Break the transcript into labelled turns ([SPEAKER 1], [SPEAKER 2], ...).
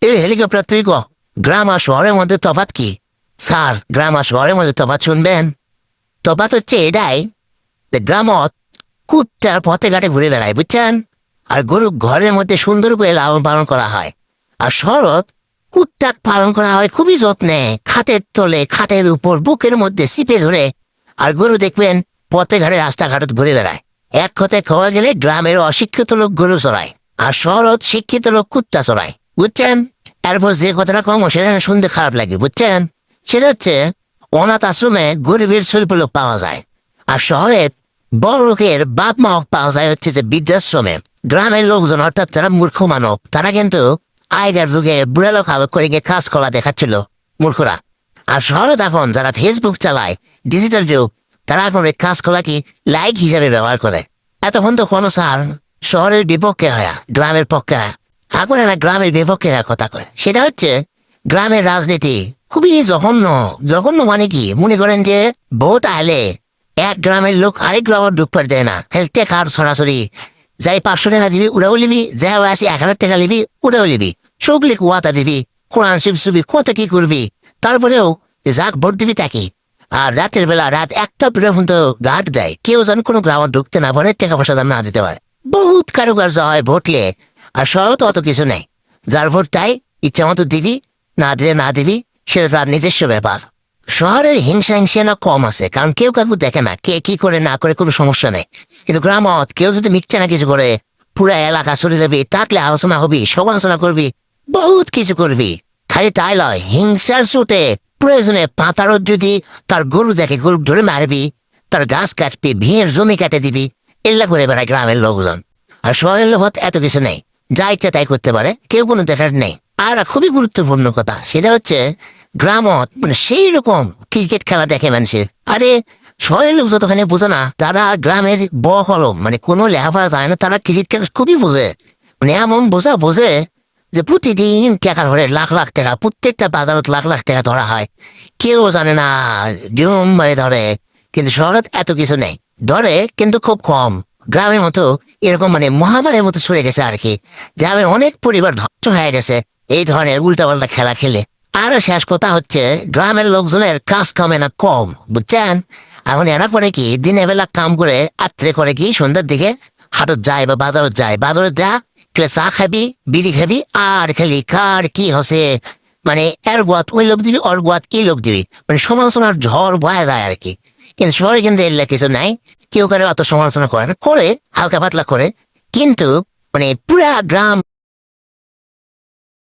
[SPEAKER 1] এই হেলিকপ্টার তুই ক গ্রাম আর শহরের মধ্যে তফাৎ কি? স্যার, গ্রাম আর শহরের মধ্যে তফাৎ শুনবেন। তফাৎ হচ্ছে এটাই যে গ্রামত কুত্তার পথে ঘাটে ঘুরে বেড়ায়, বুঝছেন? আর গরু ঘরের মধ্যে সুন্দর করে লালন পালন করা হয়। আর শহরত কুত্তাক পালন করা হয় খুবই যত্নে, খাটের তলে, খাটের উপর, বুকের মধ্যে চিপে ধরে। আর গরু দেখবেন পথে ঘাটে রাস্তাঘাটত ঘুরে বেড়ায়। এক কথায় খাওয়া গেলে গ্রামের অশিক্ষিত লোক গরু চড়ায়, আর শহরত শিক্ষিত লোক কুত্তা চড়ায়, বুঝছেন? এরপর যে কথাটা কম সেটা শুনতে খারাপ লাগে, বুঝছেন? সেটা হচ্ছে অনাথ আশ্রমে গরিবের শিল্প লোক পাওয়া যায়, আর শহরে বড় লোকের বাপ মা পাওয়া যায় হচ্ছে যে বৃদ্ধাশ্রমে। গ্রামের লোকজন অর্থাৎ যারা মূর্খ মানব, তারা কিন্তু আগের যুগে বুড়া লোক আলোক করে গিয়ে কাজ কলা দেখাচ্ছিল মূর্খরা। আর শহরে এখন যারা ফেসবুক চালায়, ডিজিটাল যুগ, তারা এখন এই কাজ কলা কি লাইক হিসাবে ব্যবহার করে। এতক্ষণ তো কোনো স্যার শহরের বিপক্ষে হয়, গ্রামের পক্ষে হয়। এখন এরা গ্রামের বিপক্ষে কথা কয়। সেটা হচ্ছে গ্রামের রাজনীতি খুবই জঘন্য। জঘন্য মানে কি? মনে করেন যে ভোট আইলে এক গ্রামের লোক আরেক গ্রামের ঢুকপার দেয় না, হেলতে কার সরাসরি যাই 500 টাকা দিবি ওরাও লিবি, যাই আসি 1000 টাকা লিবি ওরাও লিবি, সবলি কুয়াতা দিবি, কোরআন শিব সুবি, কত কি করবি। তারপরেও যাক ভোট দিবি তাকে। আর রাতের বেলা রাত 1টা পর্যন্ত গার্ড দেয়, কেউ যেন কোনো গ্রামে ঢুকতে না পারে, টাকা পয়সা দাম না দিতে পারে। বহুত কারুকার্য হয় ভোটলে। আর শহর তো অত কিছু নেই, যার ভোট তাই ইচ্ছা মতো দিবি, না দিলে না দিবি, সেটা তার নিজস্ব ব্যাপার। শহরের হিংসা হিংসা কম আছে, কারণ কেউ কাকু দেখে না কে কি করে না করে, কোনো সমস্যা নেই। কিন্তু গ্রামত কেউ যদি মিথ্যা না কিছু করে পুরা এলাকা সরে যাবি, থাকলে আলোচনা হবি, সমালোচনা করবি, বহুত কিছু করবি। খালি তাই লয়, হিংসার সুতে প্রয়োজনে পাতারত যদি তার গরু দেখে গরু ধরে মারবি, তার গাছ কাটবি, ভিড়ের জমি কাটে দিবি, এল্লা করে বেড়ায় গ্রামের লোকজন। আর শহরের লোক এত কিছু নেই, যা ইচ্ছা তাই করতে পারে, কেউ কোনো দেখার নেই। আর খুবই গুরুত্বপূর্ণ কথা সেটা হচ্ছে গ্রামত মানে সেই রকম ক্রিকেট খেলা দেখে মানুষের। আরে শহরের লোক যতখানি বোঝে না, তারা গ্রামের বকলম মানে কোনো লেখাপড়া যায় না, তারা ক্রিকেট খেলা খুবই বোঝে। মানে এমন বোঝে যে প্রতিদিন টাকা ধরে লাখ লাখ টাকা, প্রত্যেকটা বাজারত লাখ লাখ টাকা ধরা হয়, কেউ জানে না, জুম মারে ধরে। কিন্তু শহরে এত কিছু নেই, ধরে কিন্তু খুব কম। গ্রামের মতো এরকম মানে মহামারীর মতো সরে গেছে আর কি। গ্রামে অনেক পরিবার ধ্বংস হয়ে গেছে এই ধরনের উল্টাপাল্টা খেলা খেলে। আরো শেষ কথা হচ্ছে গ্রামের লোকজনের কাজ কামে না কম, বুঝছেন? এখন এরা করে কি দিনের বেলা কাম করে রাত্রে করে কি সন্ধ্যার দিকে হাটত যায় বা বাজারত যায়, বাজারত যা খেলে চা খাবি, বিড়ি খাবি, আর খালি কার কি হসে, মানে এর গোয়াত ওই লোক দিবি, ওর গোয়াত এই লোক দিবি, মানে সমালোচনার ঝড় বয়ে যায় আর কি। কিন্তু শহরে কিন্তু এর কিছু নাই, কেউ করে অত সমালোচনা করে না, করে হালকা পাতলা করে, কিন্তু মানে পুরা গ্রাম